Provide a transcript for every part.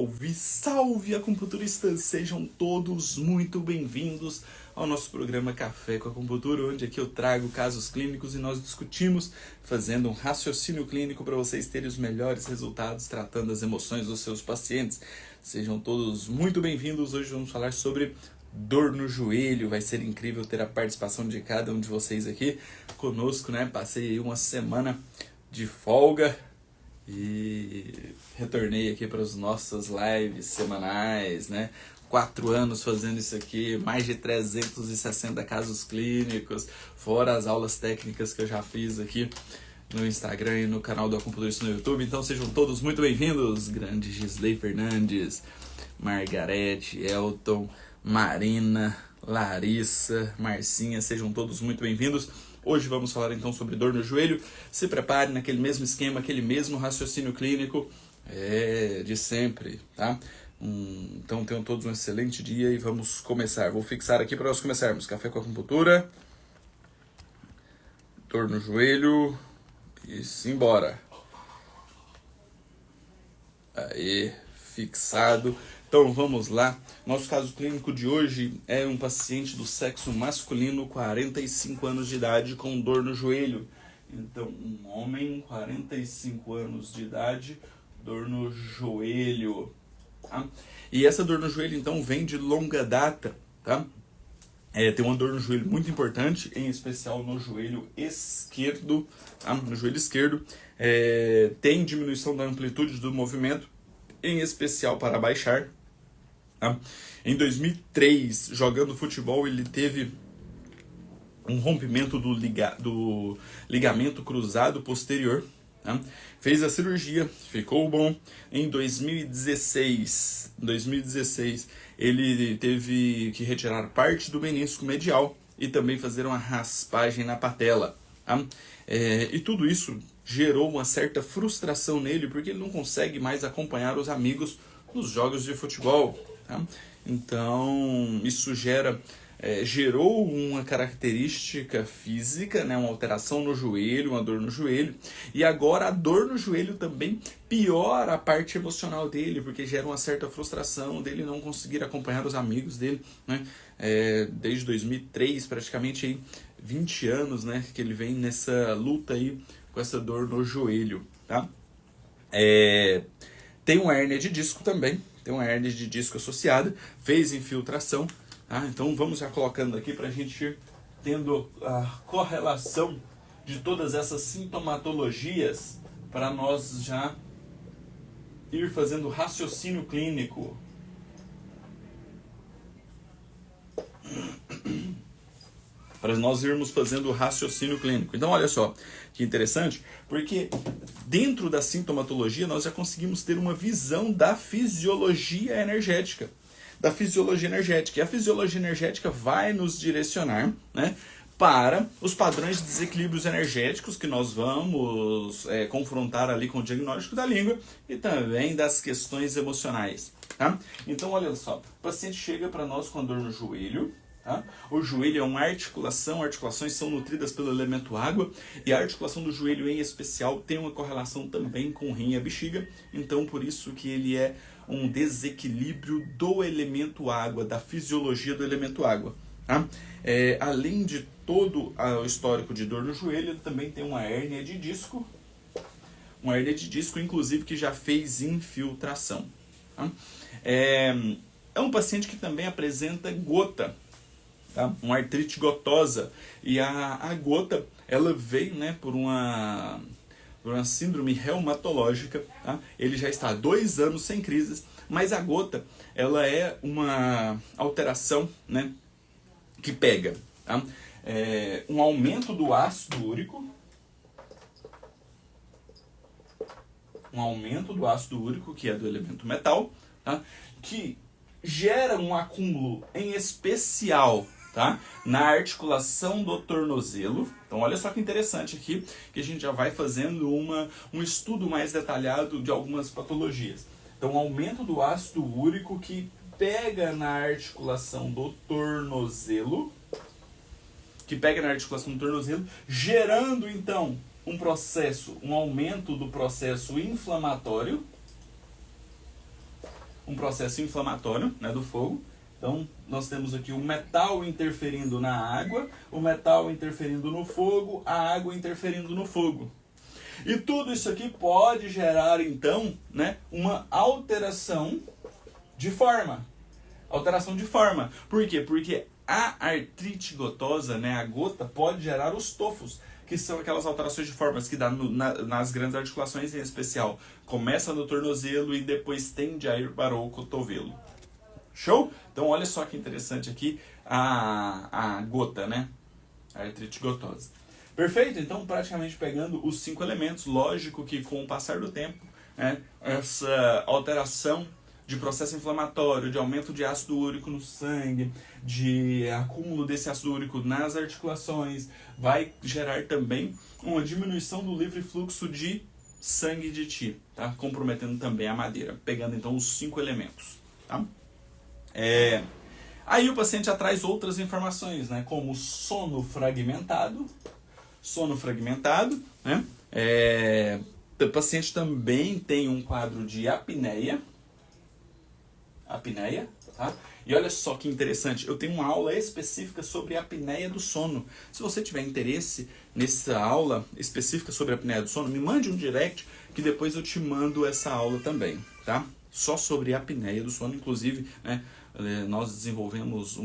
Salve, salve acupunturistas! Sejam todos muito bem-vindos ao nosso programa Café com Acupuntura, onde aqui eu trago casos clínicos e nós discutimos, fazendo um raciocínio clínico para vocês terem os melhores resultados tratando as emoções dos seus pacientes. Sejam todos muito bem-vindos. Hoje vamos falar sobre dor no joelho. Vai ser incrível ter a participação de cada um de vocês aqui conosco, né? Passei uma semana de folga e retornei aqui para as nossas lives semanais, né? 4 anos fazendo isso aqui, mais de 360 casos clínicos, fora as aulas técnicas que eu já fiz aqui no Instagram e no canal do Acupunturista no YouTube. Então sejam todos muito bem-vindos, grande Gisley Fernandes, Margarete, Elton, Marina, Larissa, Marcinha, sejam todos muito bem-vindos. Hoje vamos falar então sobre dor no joelho. Se prepare naquele mesmo esquema, aquele mesmo raciocínio clínico de sempre, tá? Então tenham todos um excelente dia e vamos começar. Vou fixar aqui para nós começarmos. Café com acupuntura, dor no joelho e simbora. Aí, fixado. Então vamos lá. Nosso caso clínico de hoje é um paciente do sexo masculino, 45 anos de idade, com dor no joelho. Então, um homem, 45 anos de idade, dor no joelho. Tá? E essa dor no joelho, então, vem de longa data. Tá? Tem uma dor no joelho muito importante, em especial no joelho esquerdo. Tá? No joelho esquerdo. Tem diminuição da amplitude do movimento, em especial para baixar. Tá? Em 2003, jogando futebol, ele teve um rompimento do ligamento cruzado posterior. Tá? Fez a cirurgia, ficou bom. Em 2016, ele teve que retirar parte do menisco medial e também fazer uma raspagem na patela. Tá? E tudo isso gerou uma certa frustração nele, porque ele não consegue mais acompanhar os amigos nos jogos de futebol. Tá? Então, isso gerou uma característica física, né? Uma alteração no joelho, uma dor no joelho. E agora a dor no joelho também piora a parte emocional dele, porque gera uma certa frustração dele não conseguir acompanhar os amigos dele. Né? Desde 2003, praticamente aí, 20 anos, né? Que ele vem nessa luta aí com essa dor no joelho. Tá? Tem uma hérnia de disco também. Tem uma hérnia de disco associada, fez infiltração, tá? Então vamos já colocando aqui para a gente ir tendo a correlação de todas essas sintomatologias para nós já ir fazendo raciocínio clínico. Para nós irmos fazendo o raciocínio clínico. Então olha só, que interessante, porque dentro da sintomatologia nós já conseguimos ter uma visão da fisiologia energética. E a fisiologia energética vai nos direcionar, né, para os padrões de desequilíbrios energéticos que nós vamos confrontar ali com o diagnóstico da língua e também das questões emocionais. Tá? Então olha só, o paciente chega para nós com a dor no joelho. Tá? O joelho é uma articulação, articulações são nutridas pelo elemento água e a articulação do joelho em especial tem uma correlação também com o rim e a bexiga, então por isso que ele é um desequilíbrio do elemento água, da fisiologia do elemento água. Tá? Além de todo o histórico de dor no joelho, ele também tem uma hérnia de disco, inclusive que já fez infiltração. Tá? É um paciente que também apresenta gota. Tá? Uma artrite gotosa. E a gota, ela vem, né, por uma síndrome reumatológica. Tá? Ele já está há 2 anos sem crises, mas a gota, ela é uma alteração, né, que pega, tá? Um aumento do ácido úrico, que é do elemento metal, tá? Que gera um acúmulo em especial, tá, na articulação do tornozelo. Então olha só que interessante aqui, que a gente já vai fazendo um estudo mais detalhado de algumas patologias. Então aumento do ácido úrico que pega na articulação do tornozelo, gerando então um aumento do processo inflamatório, um processo inflamatório, né, do fogo. Então, nós temos aqui o metal interferindo na água, o metal interferindo no fogo, a água interferindo no fogo. E tudo isso aqui pode gerar, então, né, uma alteração de forma. Alteração de forma. Por quê? Porque a artrite gotosa, né, a gota, pode gerar os tofos, que são aquelas alterações de formas que dá nas grandes articulações em especial. Começa no tornozelo e depois tende a ir para o cotovelo. Show? Então olha só que interessante aqui a gota, né? A artrite gotosa. Perfeito? Então praticamente pegando os 5 elementos, lógico que com o passar do tempo, né, essa alteração de processo inflamatório, de aumento de ácido úrico no sangue, de acúmulo desse ácido úrico nas articulações, vai gerar também uma diminuição do livre fluxo de sangue de ti, tá? Comprometendo também a madeira, pegando então os 5 elementos, tá? Aí o paciente já traz outras informações, né? Como sono fragmentado, né? O paciente também tem um quadro de apneia, tá? E olha só que interessante, eu tenho uma aula específica sobre a apneia do sono. Se você tiver interesse nessa aula específica sobre a apneia do sono, me mande um direct que depois eu te mando essa aula também, tá? Só sobre a apneia do sono, inclusive, né, nós desenvolvemos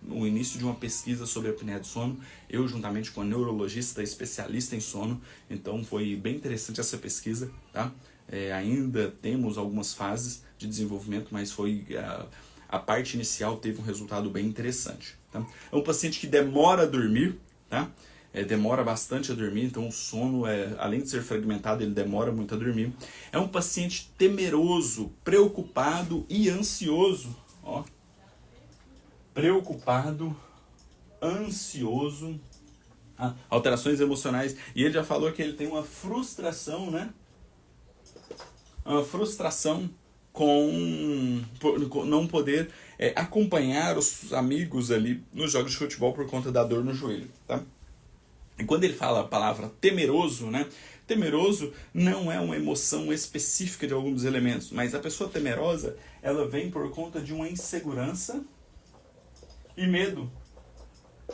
o início de uma pesquisa sobre a apneia do sono, eu juntamente com a neurologista especialista em sono, então foi bem interessante essa pesquisa, tá? Ainda temos algumas fases de desenvolvimento, mas foi a parte inicial teve um resultado bem interessante, tá? É um paciente que demora a dormir, tá? Demora bastante a dormir, então o sono, além de ser fragmentado, ele demora muito a dormir. É um paciente temeroso, preocupado e ansioso, ó. Preocupado, ansioso, alterações emocionais, e ele já falou que ele tem uma frustração, né? Uma frustração com não poder acompanhar os amigos ali nos jogos de futebol por conta da dor no joelho, tá? E quando ele fala a palavra temeroso, né? Temeroso não é uma emoção específica de alguns elementos, mas a pessoa temerosa, ela vem por conta de uma insegurança e medo,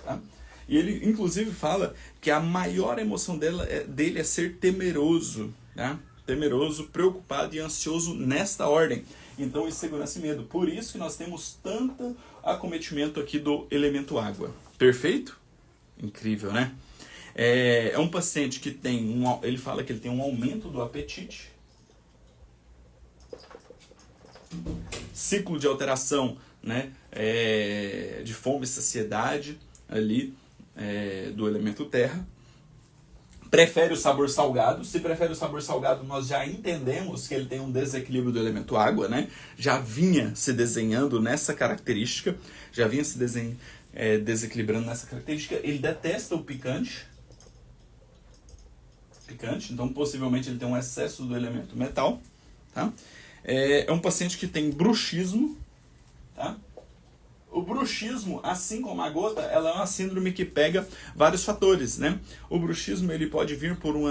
tá? E ele inclusive fala que a maior emoção dele é ser temeroso, tá? Temeroso, preocupado e ansioso nesta ordem. Então, insegurança e medo. Por isso que nós temos tanto acometimento aqui do elemento água. Perfeito? Incrível, né? É um paciente que tem ele fala que ele tem um aumento do apetite, ciclo de alteração, né, de fome e saciedade ali, do elemento terra. Prefere o sabor salgado. Se prefere o sabor salgado, nós já entendemos que ele tem um desequilíbrio do elemento água, né? Já vinha se desenhando nessa característica, já vinha se desequilibrando nessa característica. Ele detesta o picante, então possivelmente ele tem um excesso do elemento metal, tá? É um paciente que tem bruxismo, tá? O bruxismo, assim como a gota, ela é uma síndrome que pega vários fatores, né? O bruxismo, ele pode vir por um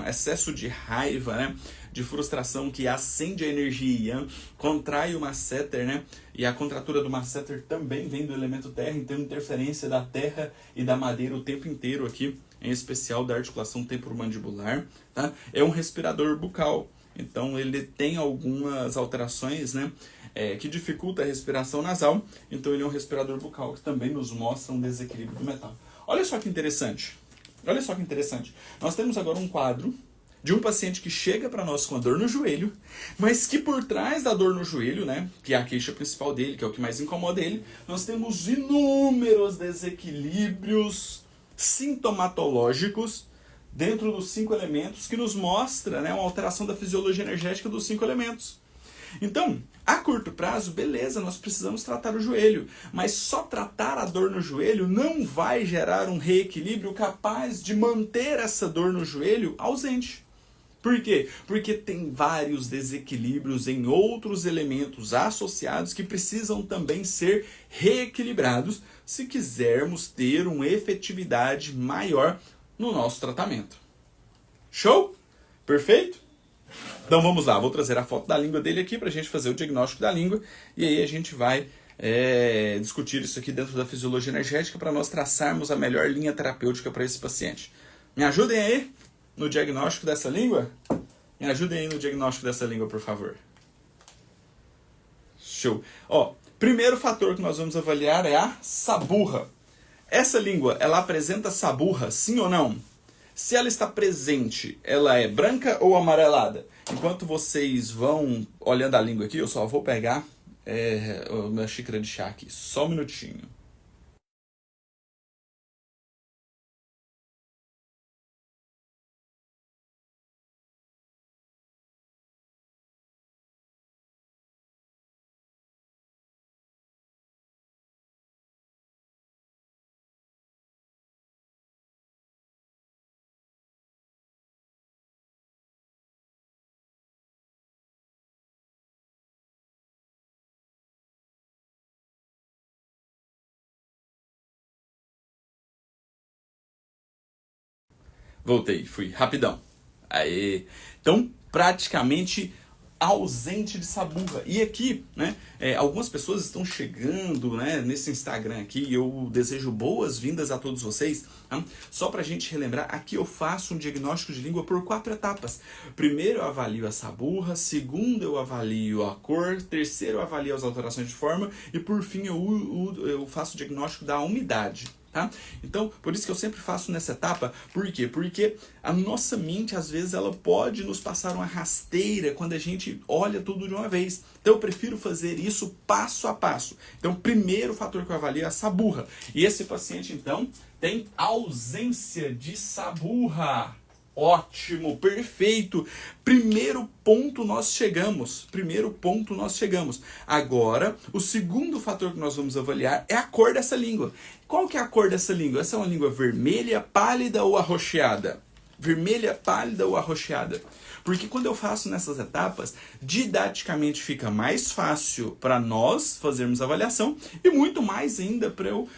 excesso de raiva, né? De frustração que acende a energia yang, contrai o masseter, né? E a contratura do masseter também vem do elemento terra, então interferência da terra e da madeira o tempo inteiro aqui, em especial da articulação temporomandibular, tá? É um respirador bucal, então ele tem algumas alterações, né? Que dificulta a respiração nasal, então ele é um respirador bucal, que também nos mostra um desequilíbrio do metal. Olha só que interessante. Nós temos agora um quadro de um paciente que chega para nós com a dor no joelho, mas que por trás da dor no joelho, né, que é a queixa principal dele, que é o que mais incomoda ele, nós temos inúmeros desequilíbrios sintomatológicos dentro dos 5 elementos, que nos mostra, né, uma alteração da fisiologia energética dos 5 elementos. Então, a curto prazo, beleza, nós precisamos tratar o joelho, mas só tratar a dor no joelho não vai gerar um reequilíbrio capaz de manter essa dor no joelho ausente. Por quê? Porque tem vários desequilíbrios em outros elementos associados que precisam também ser reequilibrados se quisermos ter uma efetividade maior no nosso tratamento. Show? Perfeito? Então vamos lá, vou trazer a foto da língua dele aqui para a gente fazer o diagnóstico da língua e aí a gente vai discutir isso aqui dentro da fisiologia energética para nós traçarmos a melhor linha terapêutica para esse paciente. Me ajudem aí no diagnóstico dessa língua? Me ajudem aí no diagnóstico dessa língua, por favor. Show. Ó, primeiro fator que nós vamos avaliar é a saburra. Essa língua, ela apresenta saburra, sim ou não? Se ela está presente, ela é branca ou amarelada? Enquanto vocês vão olhando a língua aqui, eu só vou pegar uma xícara de chá aqui. Só um minutinho. Voltei, fui rapidão. Aê. Então, praticamente ausente de saburra. E aqui, né, algumas pessoas estão chegando, né, nesse Instagram aqui e eu desejo boas-vindas a todos vocês. Tá? Só pra gente relembrar, aqui eu faço um diagnóstico de língua por 4 etapas. Primeiro eu avalio a saburra, segundo eu avalio a cor, terceiro eu avalio as alterações de forma e por fim eu faço o diagnóstico da umidade. Tá? Então, por isso que eu sempre faço nessa etapa. Por quê? Porque a nossa mente, às vezes, ela pode nos passar uma rasteira quando a gente olha tudo de uma vez. Então, eu prefiro fazer isso passo a passo. Então, o primeiro fator que eu avalio é a saburra. E esse paciente, então, tem ausência de saburra. Ótimo, perfeito. Primeiro ponto nós chegamos. Agora, o segundo fator que nós vamos avaliar é a cor dessa língua. Qual que é a cor dessa língua? Essa é uma língua vermelha, pálida ou arroxeada? Vermelha, pálida ou arroxeada? Porque quando eu faço nessas etapas, didaticamente fica mais fácil para nós fazermos a avaliação e muito mais ainda para eu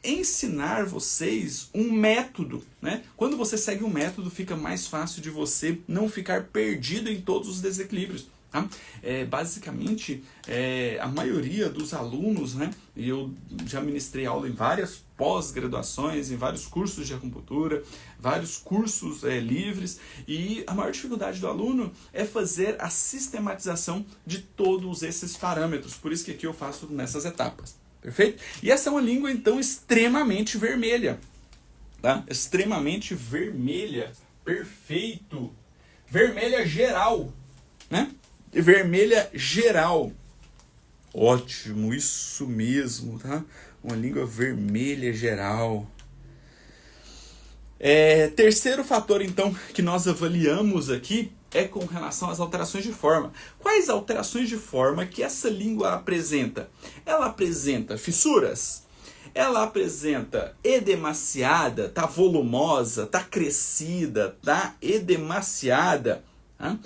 ensinar vocês um método. Né? Quando você segue um método, fica mais fácil de você não ficar perdido em todos os desequilíbrios. Tá? Basicamente, a maioria dos alunos, né, e eu já ministrei aula em várias pós-graduações, em vários cursos de acupuntura, vários cursos livres, e a maior dificuldade do aluno é fazer a sistematização de todos esses parâmetros. Por isso que aqui eu faço nessas etapas. Perfeito? E essa é uma língua, então, extremamente vermelha. Tá? Extremamente vermelha. Perfeito. Vermelha geral. Né? Vermelha geral. Ótimo, isso mesmo, tá? Uma língua vermelha geral. Terceiro fator, então, que nós avaliamos aqui é com relação às alterações de forma. Quais alterações de forma que essa língua apresenta? Ela apresenta fissuras? Ela apresenta edemaciada, tá volumosa, tá crescida, tá edemaciada, tá?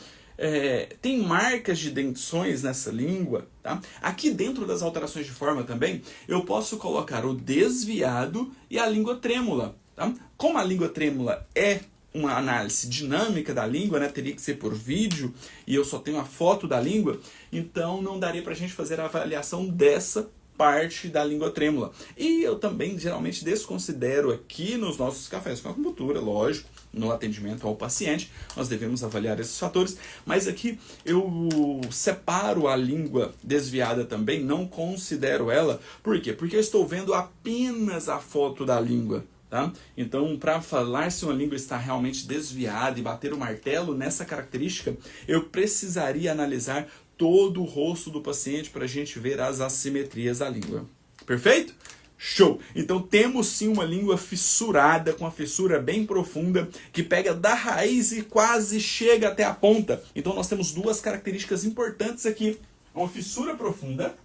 Tem marcas de dentições nessa língua. Tá? Aqui dentro das alterações de forma também, eu posso colocar o desviado e a língua trêmula. Tá? Como a língua trêmula é uma análise dinâmica da língua, né? Teria que ser por vídeo e eu só tenho a foto da língua, então não daria para a gente fazer a avaliação dessa parte da língua trêmula. E eu também geralmente desconsidero aqui nos nossos cafés com acupuntura, lógico, no atendimento ao paciente, nós devemos avaliar esses fatores, mas aqui eu separo a língua desviada também, não considero ela. Por quê? Porque eu estou vendo apenas a foto da língua. Tá? Então, para falar se uma língua está realmente desviada e bater o martelo nessa característica, eu precisaria analisar todo o rosto do paciente para a gente ver as assimetrias da língua. Perfeito? Show! Então temos sim uma língua fissurada, com a fissura bem profunda, que pega da raiz e quase chega até a ponta. Então nós temos duas características importantes aqui. Uma fissura profunda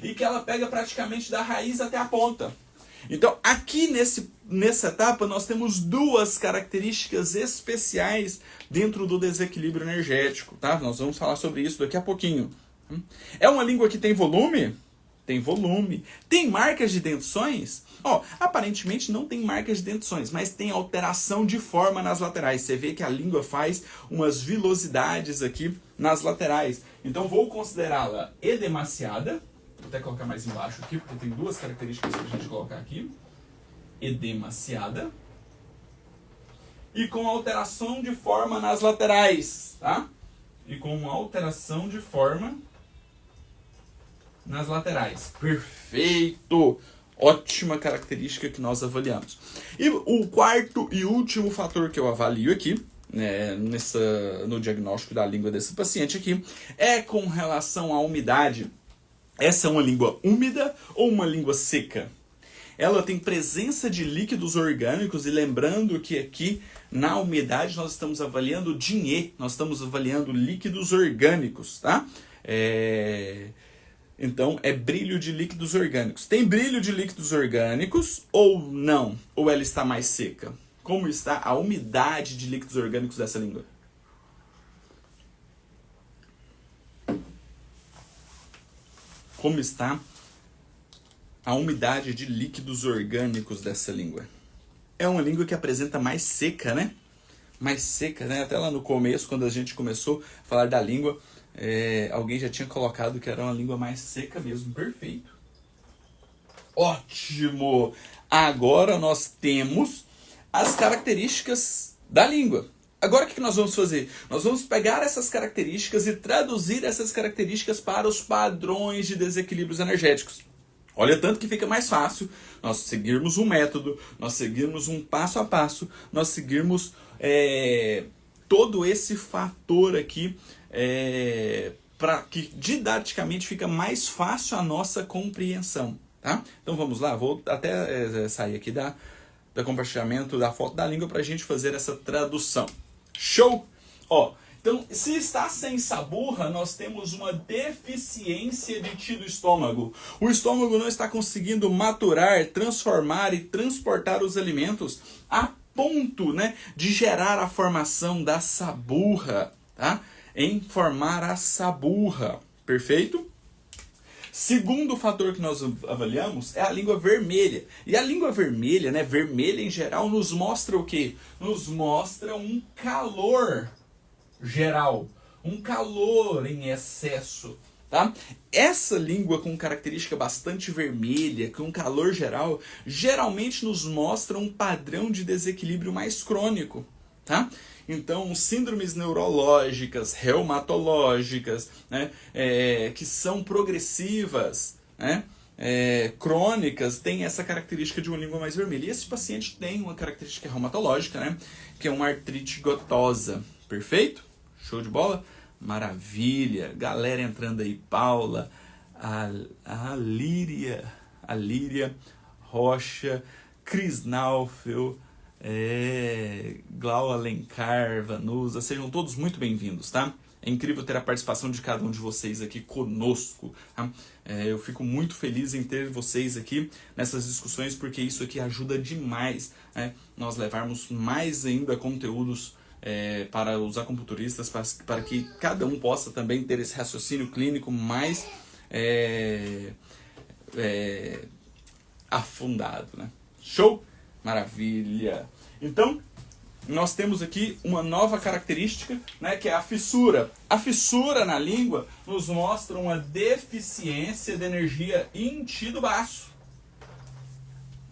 e que ela pega praticamente da raiz até a ponta. Então, aqui nessa etapa, nós temos duas características especiais dentro do desequilíbrio energético. Tá? Nós vamos falar sobre isso daqui a pouquinho. É uma língua que tem volume? Tem volume. Tem marcas de dentições? Ó, aparentemente não tem marcas de dentições, mas tem alteração de forma nas laterais. Você vê que a língua faz umas vilosidades aqui nas laterais. Então vou considerá-la edemaciada. Vou até colocar mais embaixo aqui, porque tem duas características para a gente colocar aqui. Edemaciada. E com alteração de forma nas laterais, tá? E com alteração de forma nas laterais. Perfeito! Ótima característica que nós avaliamos. E o quarto e último fator que eu avalio aqui, né, no diagnóstico da língua desse paciente aqui, é com relação à umidade. Essa é uma língua úmida ou uma língua seca? Ela tem presença de líquidos orgânicos, e lembrando que aqui na umidade nós estamos avaliando DINE, nós estamos avaliando líquidos orgânicos, tá? Então é brilho de líquidos orgânicos. Tem brilho de líquidos orgânicos ou não? Ou ela está mais seca? Como está a umidade de líquidos orgânicos dessa língua? Como está a umidade de líquidos orgânicos dessa língua? É uma língua que apresenta mais seca, né? Mais seca, né? Até lá no começo, quando a gente começou a falar da língua, alguém já tinha colocado que era uma língua mais seca mesmo. Perfeito. Ótimo! Agora nós temos as características da língua. Agora o que nós vamos fazer? Nós vamos pegar essas características e traduzir essas características para os padrões de desequilíbrios energéticos. Olha, tanto que fica mais fácil nós seguirmos um método, nós seguirmos um passo a passo, nós seguirmos todo esse fator aqui, para que didaticamente fica mais fácil a nossa compreensão. Tá? Então vamos lá, vou até sair aqui da compartilhamento da foto da língua para a gente fazer essa tradução. Show? Ó, então, se está sem saburra, nós temos uma deficiência de ti do estômago. O estômago não está conseguindo maturar, transformar e transportar os alimentos a ponto, né, de gerar a formação da saburra, tá? Em formar a saburra. Perfeito? Segundo fator que nós avaliamos é a língua vermelha. E a língua vermelha, né, vermelha em geral, nos mostra o quê? Nos mostra um calor geral, um calor em excesso, tá? Essa língua com característica bastante vermelha, com calor geral, geralmente nos mostra um padrão de desequilíbrio mais crônico, tá? Então, síndromes neurológicas, reumatológicas, né, que são progressivas, né, crônicas, têm essa característica de uma língua mais vermelha. E esse paciente tem uma característica reumatológica, né, que é uma artrite gotosa. Perfeito? Show de bola? Maravilha! Galera entrando aí, Paula, a Líria Rocha, Cris Naufel, Glau Alencar, Vanusa, sejam todos muito bem-vindos, tá? É incrível ter a participação de cada um de vocês aqui conosco, tá? Eu fico muito feliz em ter vocês aqui nessas discussões, porque isso aqui ajuda demais, né? Nós levarmos mais ainda conteúdos para os acupunturistas, para que cada um possa também ter esse raciocínio clínico mais afundado, né? Show? Maravilha! Então, nós temos aqui uma nova característica, né, que é a fissura. A fissura na língua nos mostra uma deficiência de energia in ti do baço.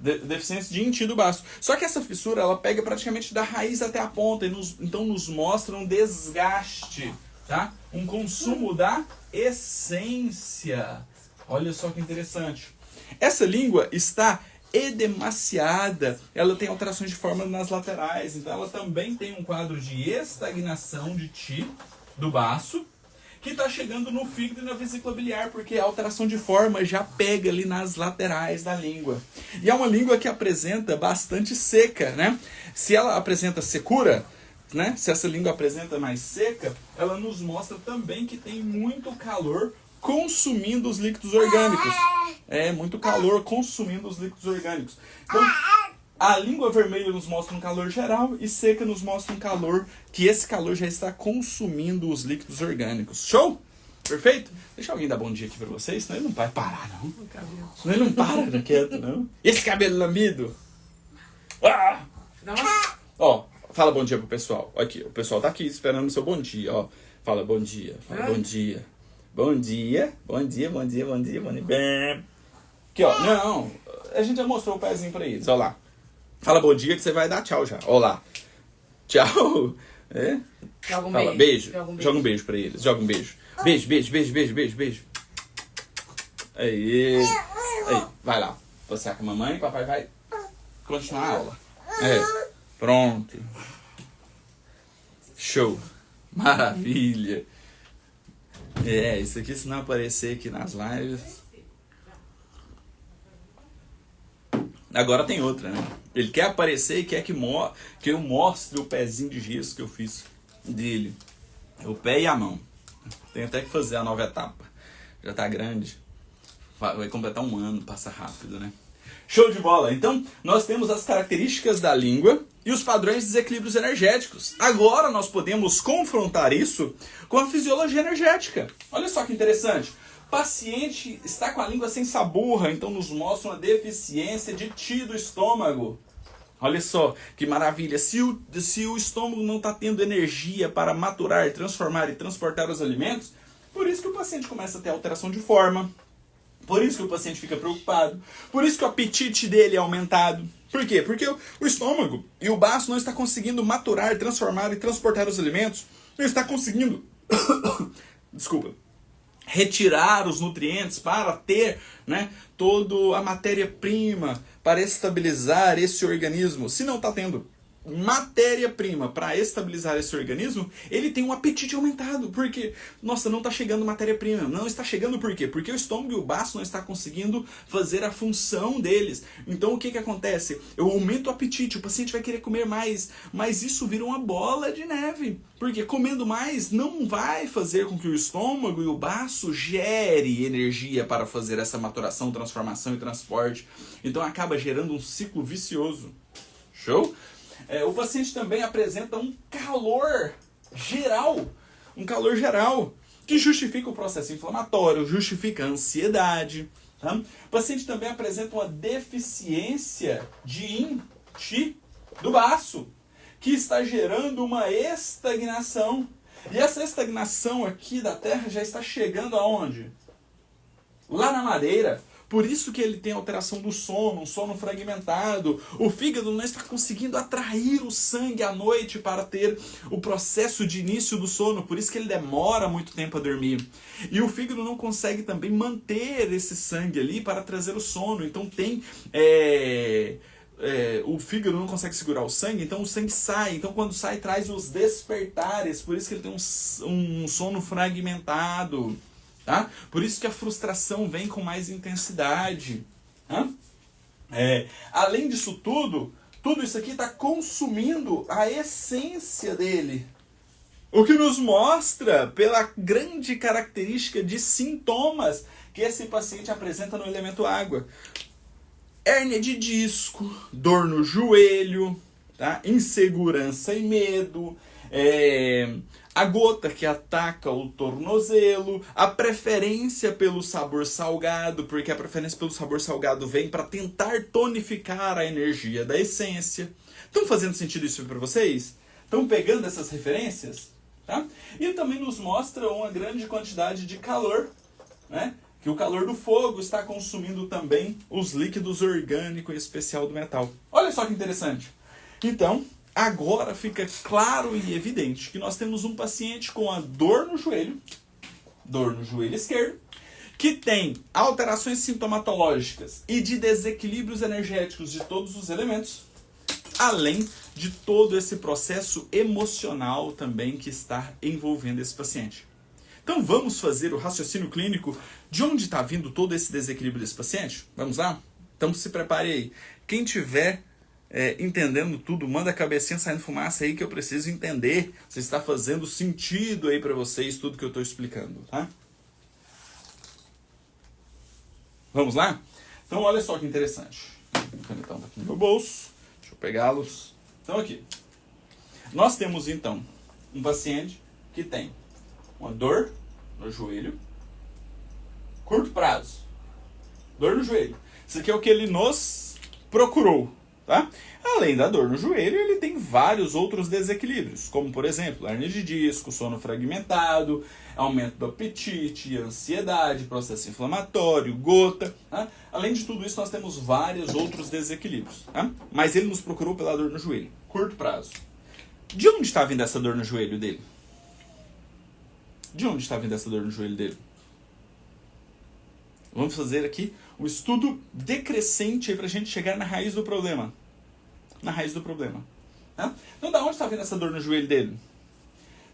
Deficiência de in ti do baço. Só que essa fissura, ela pega praticamente da raiz até a ponta, então nos mostra um desgaste, tá? Um consumo da essência. Olha só que interessante. Essa língua está edemaciada, ela tem alterações de forma nas laterais, então ela também tem um quadro de estagnação de ti do baço, que está chegando no fígado e na vesícula biliar, porque a alteração de forma já pega ali nas laterais da língua. E é uma língua que apresenta bastante seca, né? Se ela apresenta secura, né? Se essa língua apresenta mais seca, ela nos mostra também que tem muito calor consumindo os líquidos orgânicos. Muito calor consumindo os líquidos orgânicos. Então, a língua vermelha nos mostra um calor geral e seca nos mostra um calor, que esse calor já está consumindo os líquidos orgânicos. Show? Perfeito? Deixa alguém dar bom dia aqui pra vocês, senão ele não vai parar, não. Senão ele não para, não quieto, não. E esse cabelo lambido? Ah! Ó, fala bom dia pro pessoal. Aqui, o pessoal tá aqui esperando o seu bom dia, ó. Fala bom dia, fala bom dia. Bom dia, bom dia, bom dia, bom dia, bom dia. Aqui, ó. Não, a gente já mostrou o pezinho pra eles, ó lá. Fala bom dia que você vai dar tchau já. Ó lá. Tchau. É? Joga um Fala, beijo. Joga um beijo pra eles. Joga um beijo. Beijo, beijo, beijo, beijo, beijo, beijo. Aí. Aí, vai lá. Você com a mamãe, papai vai continuar a aula. É. Pronto. Show. Maravilha. É, isso aqui se não aparecer aqui nas lives. Agora tem outra, né? Ele quer aparecer e quer que eu mostre o pezinho de gesso que eu fiz dele. O pé e a mão. Tem até que fazer a nova etapa. Já tá grande. Vai completar um ano, passa rápido, né? Show de bola! Então, nós temos as características da língua e os padrões de desequilíbrios energéticos. Agora nós podemos confrontar isso com a fisiologia energética. Olha só que interessante. O paciente está com a língua sem saburra, então nos mostra uma deficiência de Ti do estômago. Olha só que maravilha. Se o estômago não está tendo energia para maturar, transformar e transportar os alimentos, por isso que o paciente começa a ter alteração de forma. Por isso que o paciente fica preocupado. Por isso que o apetite dele é aumentado. Por quê? Porque o estômago e o baço não está conseguindo maturar, transformar e transportar os alimentos. Não está conseguindo... Desculpa. Retirar os nutrientes para ter, né, toda a matéria-prima para estabilizar esse organismo. Se não está tendo matéria-prima para estabilizar esse organismo, ele tem um apetite aumentado. Porque, nossa, não está chegando matéria-prima. Não está chegando por quê? Porque o estômago e o baço não estão conseguindo fazer a função deles. Então o que acontece? Eu aumento o apetite, o paciente vai querer comer mais, mas isso vira uma bola de neve. Porque comendo mais não vai fazer com que o estômago e o baço gere energia para fazer essa maturação, transformação e transporte. Então acaba gerando um ciclo vicioso. Show? O paciente também apresenta um calor geral, que justifica o processo inflamatório, justifica a ansiedade. Tá? O paciente também apresenta uma deficiência de Yin, Qi, do baço, que está gerando uma estagnação. E essa estagnação aqui da Terra já está chegando aonde? Lá na madeira. Por isso que ele tem alteração do sono, um sono fragmentado. O fígado não está conseguindo atrair o sangue à noite para ter o processo de início do sono. Por isso que ele demora muito tempo a dormir. E o fígado não consegue também manter esse sangue ali para trazer o sono. Então o fígado não consegue segurar o sangue, então o sangue sai. Então quando sai, traz os despertares. Por isso que ele tem um sono fragmentado. Tá? Por isso que a frustração vem com mais intensidade. Tá? Além disso tudo isso aqui está consumindo a essência dele. O que nos mostra pela grande característica de sintomas que esse paciente apresenta no elemento água. Hérnia de disco, dor no joelho, tá? Insegurança e medo, a gota que ataca o tornozelo, a preferência pelo sabor salgado, porque a preferência pelo sabor salgado vem para tentar tonificar a energia da essência. Estão fazendo sentido isso para vocês? Estão pegando essas referências? Tá? E também nos mostra uma grande quantidade de calor, né? Que o calor do fogo está consumindo também os líquidos orgânicos, em especial do metal. Olha só que interessante. Então, agora fica claro e evidente que nós temos um paciente com a dor no joelho esquerdo, que tem alterações sintomatológicas e de desequilíbrios energéticos de todos os elementos, além de todo esse processo emocional também que está envolvendo esse paciente. Então vamos fazer o raciocínio clínico de onde está vindo todo esse desequilíbrio desse paciente? Vamos lá? Então se prepare aí. Quem tiver entendendo tudo, manda a cabecinha saindo fumaça aí que eu preciso entender se está fazendo sentido aí para vocês tudo que eu estou explicando, tá? Vamos lá? Então olha só que interessante. O canetão está aqui no meu bolso. Deixa eu pegá-los. Então aqui. Nós temos então um paciente que tem uma dor no joelho. Curto prazo. Dor no joelho. Isso aqui é o que ele nos procurou, tá? Além da dor no joelho, ele tem vários outros desequilíbrios, como, por exemplo, hernia de disco, sono fragmentado, aumento do apetite, ansiedade, processo inflamatório, gota. Tá? Além de tudo isso, nós temos vários outros desequilíbrios. Tá? Mas ele nos procurou pela dor no joelho. Curto prazo. De onde está vindo essa dor no joelho dele? De onde está vindo essa dor no joelho dele? Vamos fazer aqui um estudo decrescente para a gente chegar na raiz do problema. Na raiz do problema. Tá? Então, da onde está vindo essa dor no joelho dele?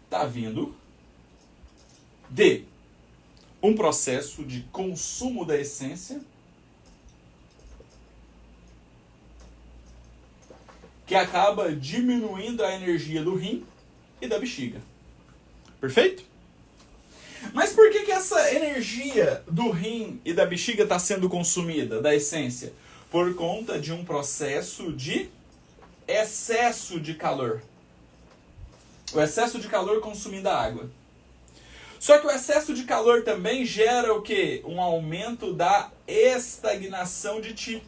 Está vindo de um processo de consumo da essência que acaba diminuindo a energia do rim e da bexiga. Perfeito? Mas por que essa energia do rim e da bexiga está sendo consumida, da essência? Por conta de um processo de excesso de calor. O excesso de calor consumindo a água. Só que o excesso de calor também gera o quê? Um aumento da estagnação de Ti.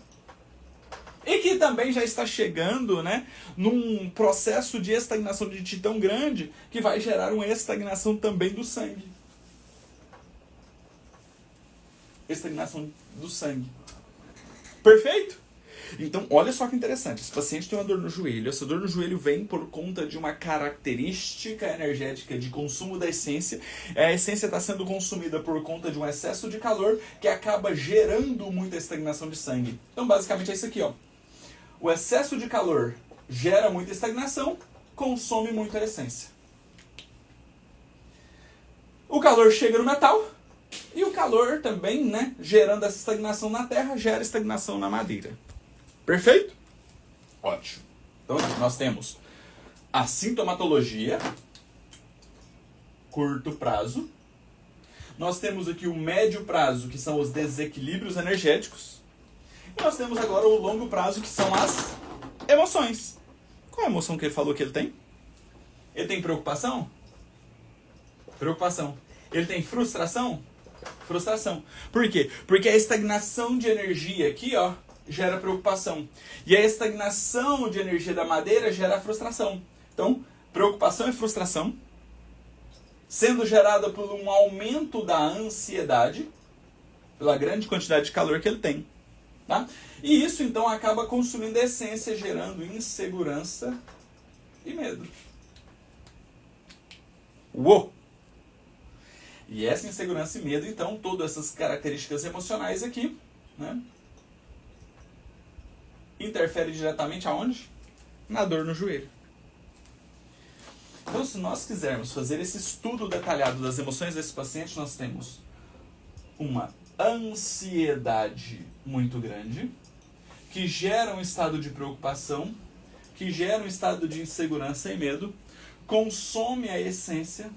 E que também já está chegando, né, num processo de estagnação de Ti tão grande que vai gerar uma estagnação também do sangue. Estagnação do sangue. Perfeito? Então, olha só que interessante. Esse paciente tem uma dor no joelho. Essa dor no joelho vem por conta de uma característica energética de consumo da essência. A essência está sendo consumida por conta de um excesso de calor que acaba gerando muita estagnação de sangue. Então, basicamente é isso aqui, ó. O excesso de calor gera muita estagnação, consome muita essência. O calor chega no metal. E o calor também, né, gerando essa estagnação na terra, gera estagnação na madeira. Perfeito? Ótimo. Então, nós temos a sintomatologia, curto prazo. Nós temos aqui o médio prazo, que são os desequilíbrios energéticos. E nós temos agora o longo prazo, que são as emoções. Qual é a emoção que ele falou que ele tem? Ele tem preocupação? Preocupação. Ele tem frustração? Frustração. Por quê? Porque a estagnação de energia aqui, ó, gera preocupação. E a estagnação de energia da madeira gera frustração. Então, preocupação e frustração, sendo gerada por um aumento da ansiedade, pela grande quantidade de calor que ele tem. Tá? E isso, então, acaba consumindo a essência, gerando insegurança e medo. Uou! E essa insegurança e medo, então, todas essas características emocionais aqui, né, interfere diretamente aonde? Na dor no joelho. Então, se nós quisermos fazer esse estudo detalhado das emoções desse paciente, nós temos uma ansiedade muito grande, que gera um estado de preocupação, que gera um estado de insegurança e medo, consome a essência,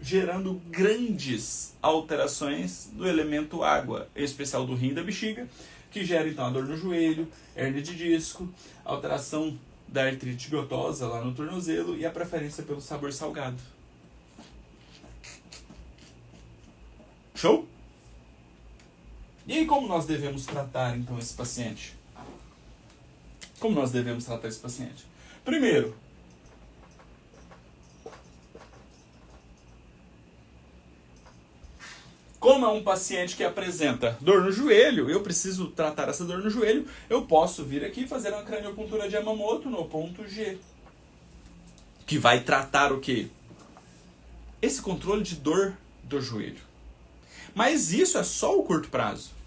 gerando grandes alterações do elemento água, em especial do rim e da bexiga, que gera então a dor no joelho, hérnia de disco, alteração da artrite gota lá no tornozelo e a preferência pelo sabor salgado. Show? E aí, como nós devemos tratar então esse paciente? Como nós devemos tratar esse paciente? Primeiro, como é um paciente que apresenta dor no joelho, eu preciso tratar essa dor no joelho, eu posso vir aqui e fazer uma craniopuntura de Yamamoto no ponto G. Que vai tratar o quê? Esse controle de dor do joelho. Mas isso é só o curto prazo.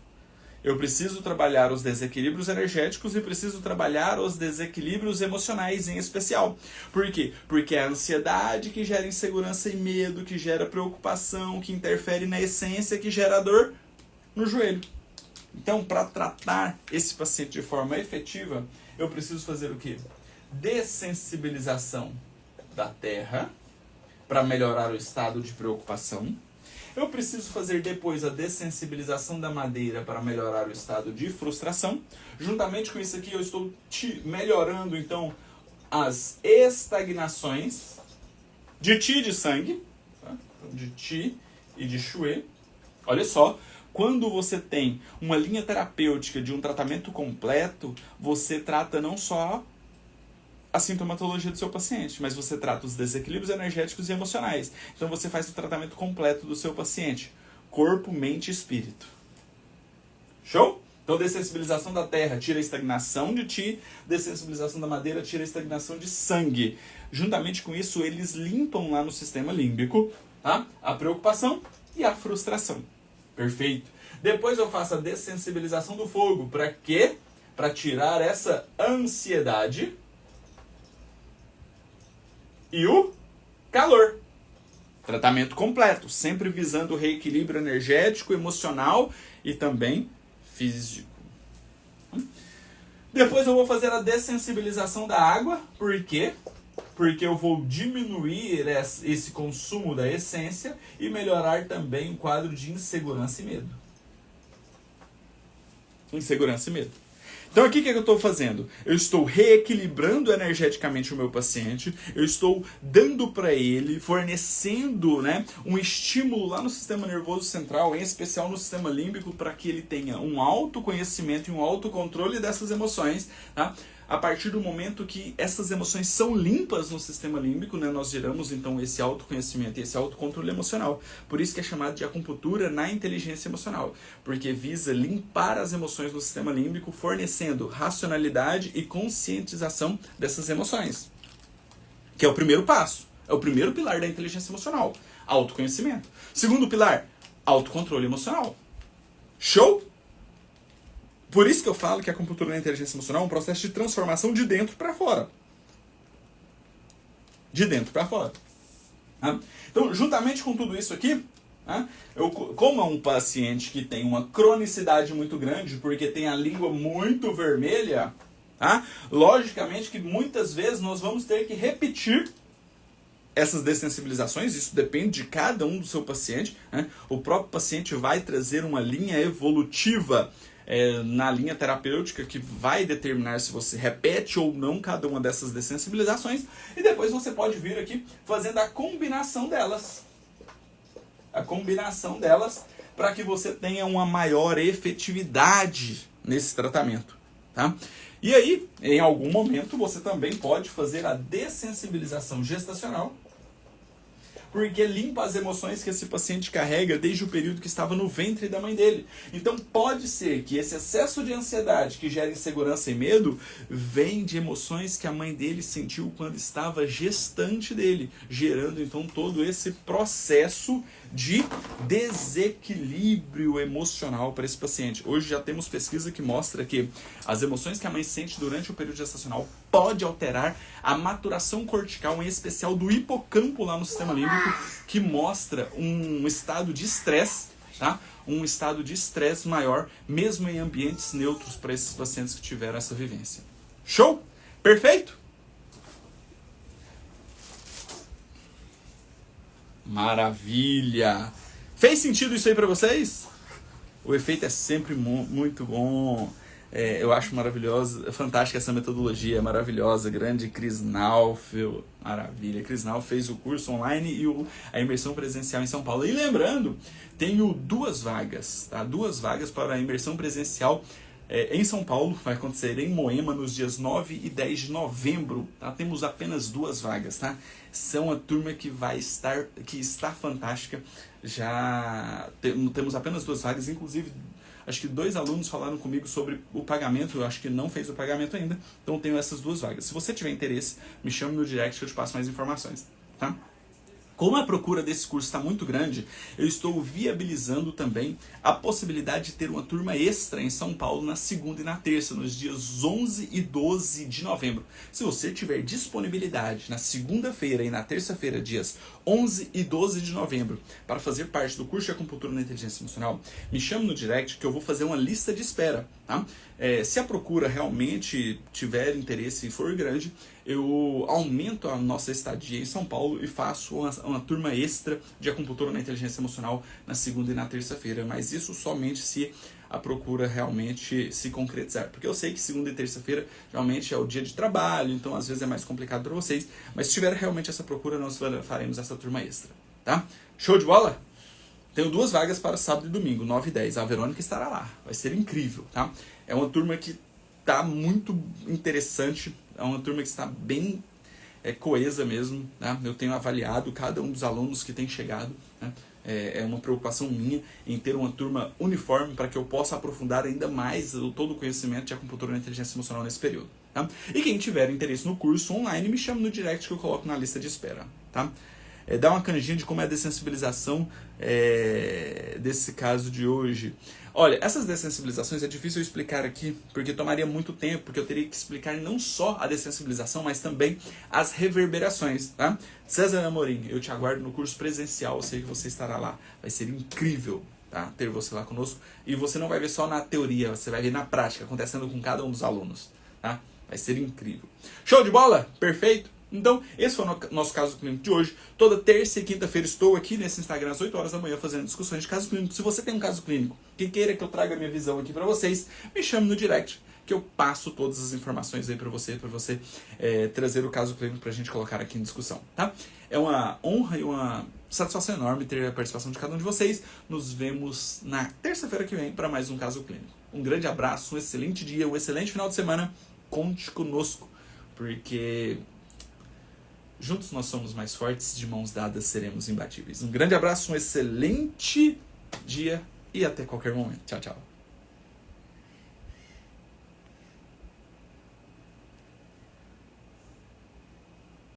Eu preciso trabalhar os desequilíbrios energéticos e preciso trabalhar os desequilíbrios emocionais em especial. Por quê? Porque é a ansiedade que gera insegurança e medo, que gera preocupação, que interfere na essência, que gera dor no joelho. Então, para tratar esse paciente de forma efetiva, eu preciso fazer o quê? Dessensibilização da terra, para melhorar o estado de preocupação. Eu preciso fazer depois a dessensibilização da madeira para melhorar o estado de frustração. Juntamente com isso aqui, eu estou melhorando, então, as estagnações de Ti de sangue. Tá? Então, de Ti e de Chouet. Olha só, quando você tem uma linha terapêutica de um tratamento completo, você trata não só a sintomatologia do seu paciente, mas você trata os desequilíbrios energéticos e emocionais. Então você faz o tratamento completo do seu paciente. Corpo, mente e espírito. Show? Então, dessensibilização da terra tira a estagnação de ti, dessensibilização da madeira tira a estagnação de sangue. Juntamente com isso, eles limpam lá no sistema límbico, tá? A preocupação e a frustração. Perfeito. Depois eu faço a dessensibilização do fogo. Para quê? Para tirar essa ansiedade e o calor. Tratamento completo, sempre visando o reequilíbrio energético, emocional e também físico. Depois eu vou fazer a dessensibilização da água. Por quê? Porque eu vou diminuir esse consumo da essência e melhorar também o quadro de insegurança e medo. Insegurança e medo. Então aqui o que eu estou fazendo? Eu estou reequilibrando energeticamente o meu paciente, eu estou dando para ele, fornecendo, né, um estímulo lá no sistema nervoso central, em especial no sistema límbico, para que ele tenha um autoconhecimento e um autocontrole dessas emoções, tá? A partir do momento que essas emoções são limpas no sistema límbico, né, nós geramos então esse autoconhecimento e esse autocontrole emocional. Por isso que é chamado de acupuntura na inteligência emocional, porque visa limpar as emoções no sistema límbico, fornecendo racionalidade e conscientização dessas emoções. Que é o primeiro passo, é o primeiro pilar da inteligência emocional, autoconhecimento. Segundo pilar, autocontrole emocional. Show? Por isso que eu falo que a acupuntura na inteligência emocional é um processo de transformação de dentro para fora. De dentro para fora. Então, juntamente com tudo isso aqui, como é um paciente que tem uma cronicidade muito grande, porque tem a língua muito vermelha, logicamente que muitas vezes nós vamos ter que repetir essas dessensibilizações. Isso depende de cada um do seu paciente. O próprio paciente vai trazer uma linha evolutiva na linha terapêutica que vai determinar se você repete ou não cada uma dessas dessensibilizações, e depois você pode vir aqui fazendo a combinação delas. A combinação delas para que você tenha uma maior efetividade nesse tratamento. Tá? E aí, em algum momento, você também pode fazer a dessensibilização gestacional, porque limpa as emoções que esse paciente carrega desde o período que estava no ventre da mãe dele. Então pode ser que esse excesso de ansiedade que gera insegurança e medo vem de emoções que a mãe dele sentiu quando estava gestante dele, gerando então todo esse processo de desequilíbrio emocional para esse paciente. Hoje já temos pesquisa que mostra que as emoções que a mãe sente durante o período gestacional pode alterar a maturação cortical, em especial do hipocampo lá no sistema límbico, que mostra um estado de estresse, tá? Um estado de estresse maior, mesmo em ambientes neutros, para esses pacientes que tiveram essa vivência. Show? Perfeito? Maravilha! Fez sentido isso aí para vocês? O efeito é sempre muito bom. Eu acho maravilhosa, fantástica essa metodologia, maravilhosa. Grande Cris Naufel, maravilha. Cris Naufel fez o curso online e a imersão presencial em São Paulo. E lembrando, tenho 2 vagas, tá? 2 vagas para a imersão presencial em São Paulo. Vai acontecer em Moema nos dias 9 e 10 de novembro. Tá? Temos apenas 2 vagas, tá? São a turma que está fantástica. Já temos apenas 2 vagas, inclusive acho que 2 alunos falaram comigo sobre o pagamento. Eu acho que não fez o pagamento ainda. Então tenho essas 2 vagas. Se você tiver interesse, me chame no direct que eu te passo mais informações. Tá? Como a procura desse curso está muito grande, eu estou viabilizando também a possibilidade de ter uma turma extra em São Paulo na segunda e na terça, nos dias 11 e 12 de novembro. Se você tiver disponibilidade na segunda-feira e na terça-feira, dias 11 e 12 de novembro, para fazer parte do curso de acupuntura na inteligência emocional, me chame no direct que eu vou fazer uma lista de espera. Tá? Se a procura realmente tiver interesse e for grande, eu aumento a nossa estadia em São Paulo e faço uma turma extra de acupuntura na inteligência emocional na segunda e na terça-feira, mas isso somente se a procura realmente se concretizar, porque eu sei que segunda e terça-feira geralmente é o dia de trabalho, então às vezes é mais complicado para vocês, mas se tiver realmente essa procura, nós faremos essa turma extra, tá? Show de bola? Tenho 2 vagas para sábado e domingo, 9 e 10. A Verônica estará lá. Vai ser incrível, tá? É uma turma que tá muito interessante. É uma turma que está bem coesa mesmo, né? Eu tenho avaliado cada um dos alunos que tem chegado, né? É uma preocupação minha em ter uma turma uniforme para que eu possa aprofundar ainda mais todo o conhecimento de acupuntura e inteligência emocional nesse período. Tá? E quem tiver interesse no curso online, me chama no direct que eu coloco na lista de espera. Tá? Dá uma canjinha de como é a dessensibilização desse caso de hoje. Olha, essas dessensibilizações é difícil eu explicar aqui, porque tomaria muito tempo, porque eu teria que explicar não só a dessensibilização, mas também as reverberações, tá? César Amorim, eu te aguardo no curso presencial, eu sei que você estará lá, vai ser incrível, tá? Ter você lá conosco, e você não vai ver só na teoria, você vai ver na prática, acontecendo com cada um dos alunos, tá? Vai ser incrível. Show de bola? Perfeito? Então, esse foi o nosso caso clínico de hoje. Toda terça e quinta-feira estou aqui nesse Instagram às 8 horas da manhã fazendo discussões de caso clínico. Se você tem um caso clínico que queira que eu traga a minha visão aqui para vocês, me chame no direct que eu passo todas as informações aí para você trazer o caso clínico para a gente colocar aqui em discussão, tá? É uma honra e uma satisfação enorme ter a participação de cada um de vocês. Nos vemos na terça-feira que vem para mais um caso clínico. Um grande abraço, um excelente dia, um excelente final de semana. Conte conosco, porque juntos nós somos mais fortes, de mãos dadas seremos imbatíveis. Um grande abraço, um excelente dia e até qualquer momento. Tchau, tchau.